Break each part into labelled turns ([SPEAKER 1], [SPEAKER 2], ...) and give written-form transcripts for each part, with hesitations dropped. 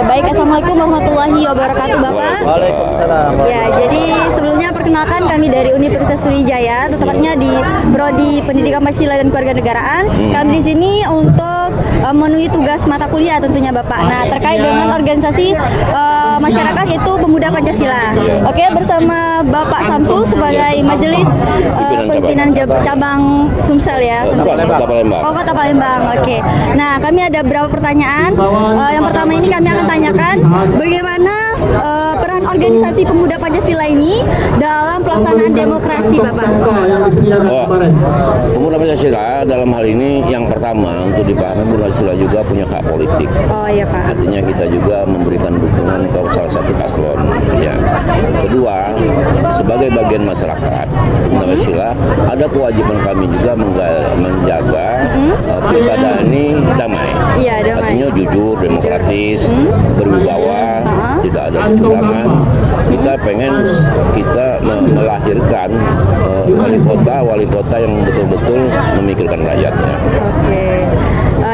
[SPEAKER 1] Baik, Assalamualaikum warahmatullahi wabarakatuh, Bapak.
[SPEAKER 2] Waalaikumsalam.
[SPEAKER 1] Ya, jadi sebelumnya perkenalkan kami dari Universitas Sriwijaya, tepatnya di Prodi Pendidikan Pancasila dan Kewarganegaraan. Kami di sini untuk memenuhi tugas mata kuliah tentunya, Bapak. Nah, terkait dengan organisasi masyarakat itu Pemuda Pancasila. Oke, bersama Bapak Samsul sebagai Majelis Pimpinan Cabang Sumsel ya.
[SPEAKER 3] Kota Palembang.
[SPEAKER 1] Oh, Kota Palembang. Oke. Nah, kami ada beberapa pertanyaan. Yang pertama ini kami akan tanyakan bagaimana peran organisasi Pemuda Pancasila ini dalam pelaksanaan demokrasi, Bapak.
[SPEAKER 3] Pemuda Pancasila dalam hal ini yang pertama untuk dipahami, Pemuda Pancasila juga punya hak politik.
[SPEAKER 1] Oh iya, Pak.
[SPEAKER 3] Artinya kita juga memberikan dukungan ke salah satu paslon. Ya. Kedua, sebagai bagian masyarakat, Pemuda Pancasila ada kewajiban kami juga menjaga pilkada ini damai.
[SPEAKER 1] Iya, damai.
[SPEAKER 3] Artinya jujur, demokratis, berwibawa, tidak ada kecurangan. Kita pengen melahirkan wali kota yang betul-betul memikirkan rakyatnya.
[SPEAKER 1] Oke.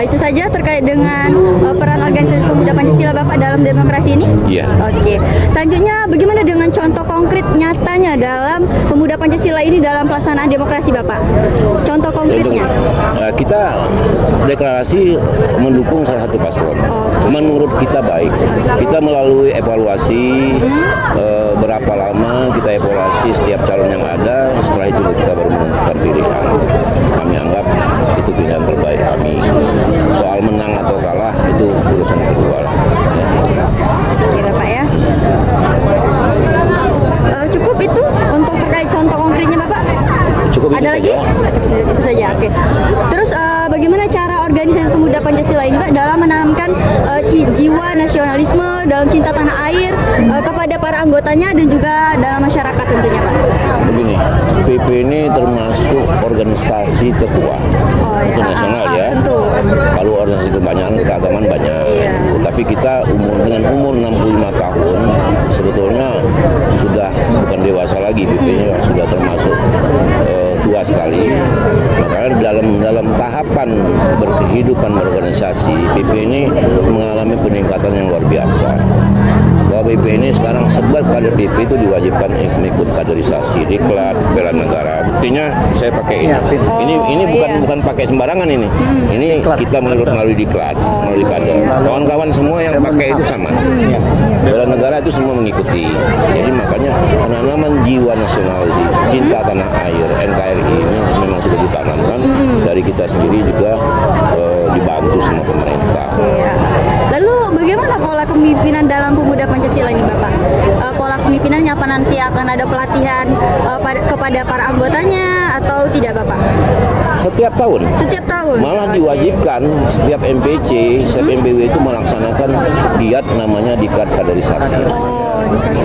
[SPEAKER 1] Itu saja terkait dengan peran organisasi Pemuda Pancasila, Bapak, dalam demokrasi ini?
[SPEAKER 3] Iya.
[SPEAKER 1] Oke. Selanjutnya, bagaimana dengan contoh konkret nyatanya dalam Pemuda Pancasila ini dalam pelaksanaan demokrasi, Bapak? Contoh konkretnya?
[SPEAKER 3] Kita deklarasi mendukung salah satu paslon. Menurut kita baik. Kita melalui evaluasi berapa lama kita evaluasi setiap calon yang ada. Setelah itu kita baru menentukan pilihan. Kami anggap itu pilihan terbaik kami. Soal menang atau kalah itu urusan kedua lah.
[SPEAKER 1] Oke, Bapak ya. Cukup itu untuk terkait contoh konkretnya, Bapak?
[SPEAKER 3] Cukup
[SPEAKER 1] Ada lagi? Itu saja. Oke. Terus bagaimana cara organisasi Pemuda Pancasila ini, Pak, dalam menanamkan jiwa nasionalisme dalam cinta tanah air kepada para anggotanya dan juga dalam masyarakat tentunya, Pak?
[SPEAKER 3] Begini, PP ini termasuk organisasi tertua internasional ya.
[SPEAKER 1] Tentu.
[SPEAKER 3] Kalau organisasi kebanyakan keagamaan banyak.
[SPEAKER 1] Iya.
[SPEAKER 3] Tapi kita dengan umur 65 tahun sebetulnya sudah bukan dewasa lagi, PP-nya sudah termasuk tua sekali. Makanya dalam tahapan berkehidupan berorganisasi, PP ini mengalami peningkatan yang luar biasa. Bahwa PP ini sekarang sebab kader PP itu diwajibkan ikut kaderisasi, diklat, bela negara. Buktinya saya pakai ini. Ini bukan pakai sembarangan ini. Ini kita melalui diklat, melalui kader. Kawan-kawan semua yang pakai itu sama. Bela negara itu semua mengikuti. Jadi makanya penanaman jiwa nasionalis, cinta tanah air, NKRI ini memang sudah ditanamkan dari kita sendiri juga dibantu sama pemerintah.
[SPEAKER 1] Lalu bagaimana pola kepemimpinan dalam Pemuda Pancasila ini, Bapak? Pola kepemimpinannya apa, nanti akan ada pelatihan kepada para anggotanya atau tidak, Bapak?
[SPEAKER 3] Setiap tahun.
[SPEAKER 1] Setiap tahun?
[SPEAKER 3] Malah diwajibkan setiap MPC, setiap MPW itu melaksanakan diat namanya diklat kaderisasi.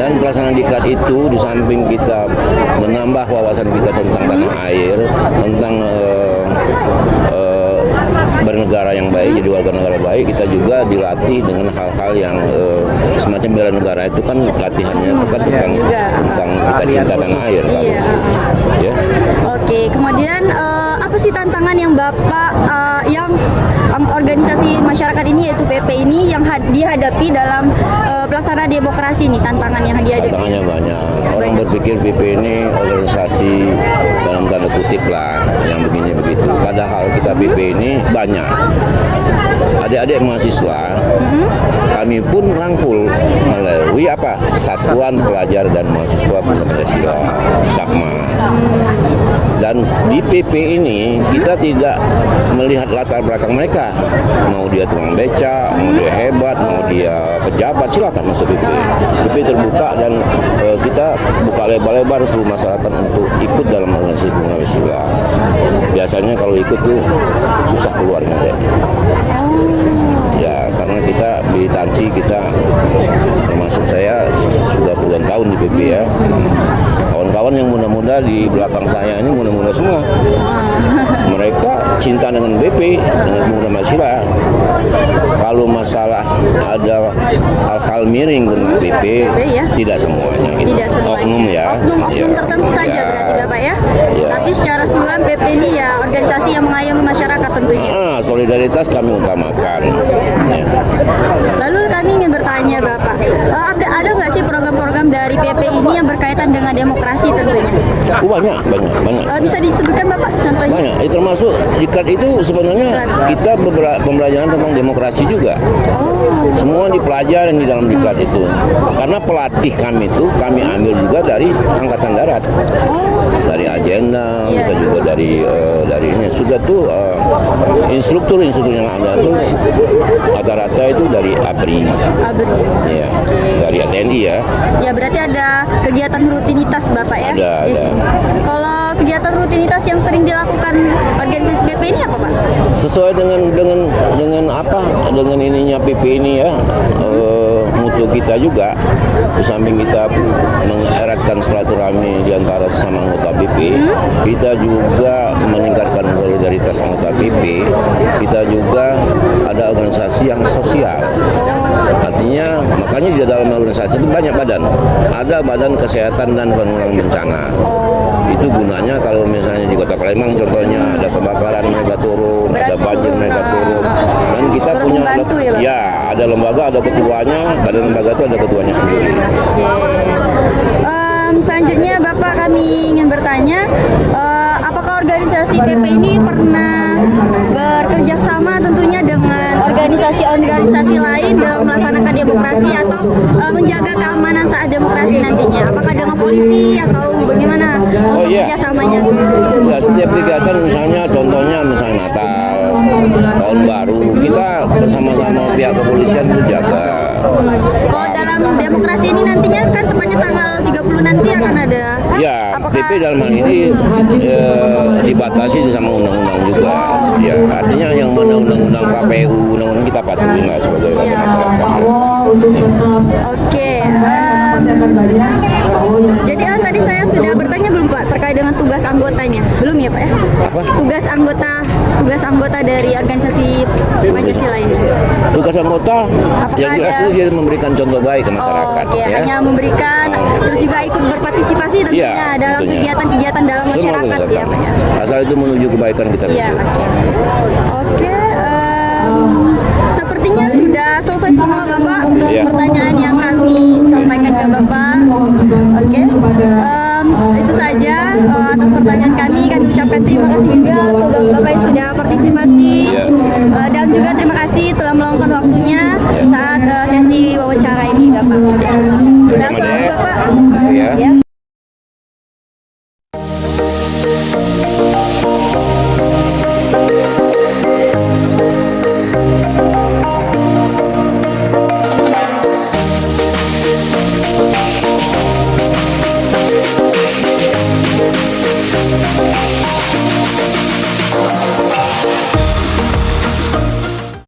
[SPEAKER 3] Dan pelaksanaan diklat itu di samping kita menambah wawasan kita tentang tanah air, tentang bernegara yang baik, jadi warga negara baik, kita juga dilatih dengan hal-hal yang semacam bela negara itu kan latihannya itu kan tentang kita cinta tanah air.
[SPEAKER 1] Iya.
[SPEAKER 3] Ya.
[SPEAKER 1] Oke, kemudian apa sih tantangan yang Bapak yang organisasi masyarakat ini yaitu PP ini yang dihadapi dalam pelaksanaan demokrasi ini, tantangan yang dihadapi?
[SPEAKER 3] Tantangannya banyak. Orang berpikir PP ini organisasi dalam tanda kutip lah yang begini begitu. Padahal kita PP ini banyak. Adik-adik mahasiswa, kami pun rangkul melalui apa? Satuan Pelajar dan Mahasiswa Pemuda Pancasila (SAPMA). Dan di PP ini kita tidak melihat latar belakang mereka, mau dia tukang beca, mau dia hebat, mau dia pejabat, silakan masuk PP. PP terbuka dan kita buka lebar-lebar seluruh masyarakat untuk ikut dalam organisasi Pemuda Pancasila. Biasanya kalau ikut tuh susah keluarnya deh. Ya, karena kita militansi, kita termasuk saya sudah puluhan tahun di PP ya. Kawan-kawan yang muda-muda di belakang saya ini muda-muda semua. mereka cinta dengan BP, dengan pemuda Pancasila. Kalau masalah ada hal-hal miring dengan BP,
[SPEAKER 1] ya?
[SPEAKER 3] tidak semuanya. Gitu.
[SPEAKER 1] Tidak semuanya.
[SPEAKER 3] Oknum ya.
[SPEAKER 1] Oknum-oknum
[SPEAKER 3] Ya.
[SPEAKER 1] tertentu saja
[SPEAKER 3] Ya.
[SPEAKER 1] berarti Bapak ya?
[SPEAKER 3] Ya.
[SPEAKER 1] Tapi secara keseluruhan PP ini ya organisasi yang mengayomi masyarakat tentunya.
[SPEAKER 3] Solidaritas kami utamakan. Ya.
[SPEAKER 1] Lalu kami ingin bertanya Bapak, ada nggak sih program-program dari PP ini yang berkaitan dengan demokrasi tentunya?
[SPEAKER 3] Banyak.
[SPEAKER 1] Bisa disebutkan Bapak contohnya?
[SPEAKER 3] Banyak. Termasuk diklat itu sebenarnya kita pembelajaran tentang demokrasi juga. Semua dipelajari di dalam diklat itu. Karena pelatih kami itu kami ambil juga dari Angkatan Darat. Dari agenda, bisa juga dari ini. Sudah tuh instruktur yang ada tuh rata-rata itu dari ABRI. Ya, dari TNI ya.
[SPEAKER 1] Ya berarti ada kegiatan rutinitas Bapak ya?
[SPEAKER 3] Ada.
[SPEAKER 1] Di sini. Kalau kegiatan rutinitas yang sering dilakukan organisasi PP ini apa Pak?
[SPEAKER 3] Sesuai dengan apa? Dengan ininya PP ini ya. Mutu kita juga di samping kita mengeratkan silaturahmi di antara sesama anggota BP, kita juga meningkatkan solidaritas anggota BP. Kita juga ada organisasi yang sosial. Artinya makanya di dalam organisasi itu banyak badan. Ada badan kesehatan dan penanggulangan bencana. Itu gunanya kalau misalnya di Kota Palembang contohnya ada kebakaran mereka turun, ada banjir mereka turun. Dan kita punya ya ada lembaga, ada ketuanya, badan lembaga itu ada ketuanya sendiri.
[SPEAKER 1] Selanjutnya Bapak kami ingin bertanya, apakah organisasi PP ini pernah bekerja sama tentunya dengan organisasi-organisasi lain dalam melaksanakan demokrasi atau menjaga keamanan saat demokrasi nantinya? Apakah dengan polisi atau bagaimana untuk kerjasamanya?
[SPEAKER 3] Ya, setiap kegiatan misalnya contohnya Natal, Tahun Baru, kita bersama-sama pihak kepolisian itu jaga.
[SPEAKER 1] Kalau dalam demokrasi ini nantinya kan tepatnya tanggal 30 nanti akan ada.
[SPEAKER 3] Ya, PP dalam hal ini dibatasi sama undang-undang juga. Ya, artinya yang mana undang-undang KPU, undang-undang kita patuhi lah sebagai warga masyarakat.
[SPEAKER 2] Untuk tetap
[SPEAKER 1] Oke.
[SPEAKER 2] pasti akan banyak.
[SPEAKER 1] Jadi tadi saya sudah bertanya belum Pak terkait dengan tugas anggotanya? Belum ya Pak ya?
[SPEAKER 3] Apa?
[SPEAKER 1] Tugas anggota dari organisasi Pancasila ini.
[SPEAKER 3] Tugas anggota
[SPEAKER 1] Apakah
[SPEAKER 3] yang jelas
[SPEAKER 1] ada-
[SPEAKER 3] itu dia memberikan contoh baik ke masyarakat.
[SPEAKER 1] Oke,
[SPEAKER 3] ya.
[SPEAKER 1] hanya memberikan, terus juga ikut berpartisipasi tentunya
[SPEAKER 3] Iya,
[SPEAKER 1] dalam
[SPEAKER 3] tentunya.
[SPEAKER 1] kegiatan-kegiatan dalam
[SPEAKER 3] Semua
[SPEAKER 1] masyarakat ya Pak ya.
[SPEAKER 3] Asal itu menuju kebaikan kita.
[SPEAKER 1] Iya,
[SPEAKER 3] berdua.
[SPEAKER 1] oke. Sepertinya sudah selesai semua Bapak
[SPEAKER 3] Iya.
[SPEAKER 1] pertanyaan yang kami sampaikan ke Bapak. Oke. Itu saja atas pertanyaan kami ucapkan terima kasih juga untuk Bapak yang sudah partisipasi.
[SPEAKER 3] Iya.
[SPEAKER 1] Dan juga terima kasih telah meluangkan waktunya saat sesi wawancara ini Bapak. Sehat selalu Bapak.
[SPEAKER 3] Ya.
[SPEAKER 1] Ya.